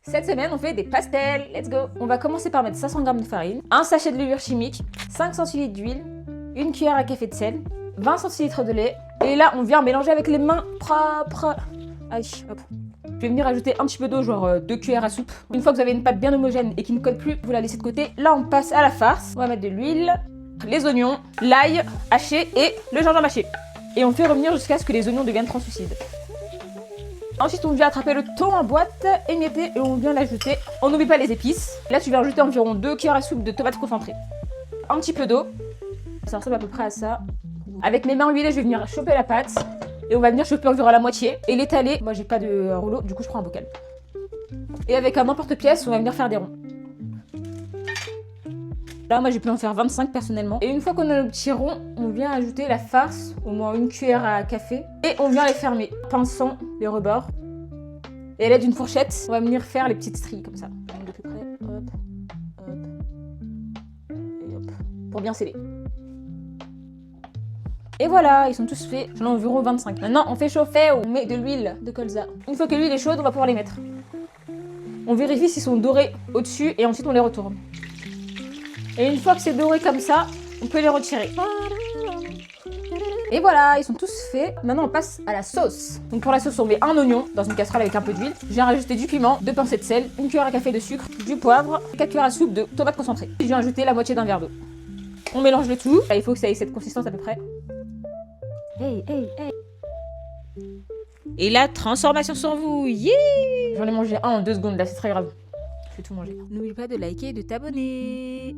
Cette semaine, on fait des pastels. Let's go. On va commencer par mettre 500 g de farine, un sachet de levure chimique, 5 centilitres d'huile, une cuillère à café de sel, 20 centilitres de lait. Et là, on vient mélanger avec les mains propres. Aïe, hop. Je vais venir ajouter un petit peu d'eau, genre 2 cuillères à soupe. Une fois que vous avez une pâte bien homogène et qui ne colle plus, vous la laissez de côté. Là, on passe à la farce. On va mettre de l'huile, les oignons, l'ail haché et le gingembre haché. Et on fait revenir jusqu'à ce que les oignons deviennent translucides. Ensuite, on vient attraper le thon en boîte, émietté, et on vient l'ajouter. On n'oublie pas les épices. Là, tu vas ajouter environ 2 cuillères à soupe de tomates concentrées. Un petit peu d'eau. Ça ressemble à peu près à ça. Avec mes mains huilées, je vais venir choper la pâte. Et on va venir choper environ la moitié et l'étaler. Moi, j'ai pas de rouleau, du coup, je prends un bocal. Et avec un emporte-pièce, on va venir faire des ronds. Là, moi, j'ai pu en faire 25 personnellement. Et une fois qu'on a nos petits ronds, on vient ajouter la farce, au moins une cuillère à café. Et on vient les fermer, pinçant les rebords. Et à l'aide d'une fourchette, on va venir faire les petites stries comme ça. Donc, de plus près, hop, hop, et hop, pour bien sceller. Et voilà, ils sont tous faits. J'en ai environ 25. Maintenant, on fait chauffer, on met de l'huile de colza. Une fois que l'huile est chaude, on va pouvoir les mettre. On vérifie s'ils sont dorés au-dessus et ensuite on les retourne. Et une fois que c'est doré comme ça, on peut les retirer. Et voilà, ils sont tous faits. Maintenant, on passe à la sauce. Donc pour la sauce, on met un oignon dans une casserole avec un peu d'huile. Je viens rajouter du piment, 2 pincées de sel, une cuillère à café de sucre, du poivre, 4 cuillères à soupe de tomates concentrées. Je viens ajouter la moitié d'un verre d'eau. On mélange le tout. Là, il faut que ça ait cette consistance à peu près. Hey, hey, hey. Et la transformation sur vous, yeah! J'en ai mangé un en 2 secondes, là, c'est très grave. Je vais tout manger. N'oublie pas de liker et de t'abonner.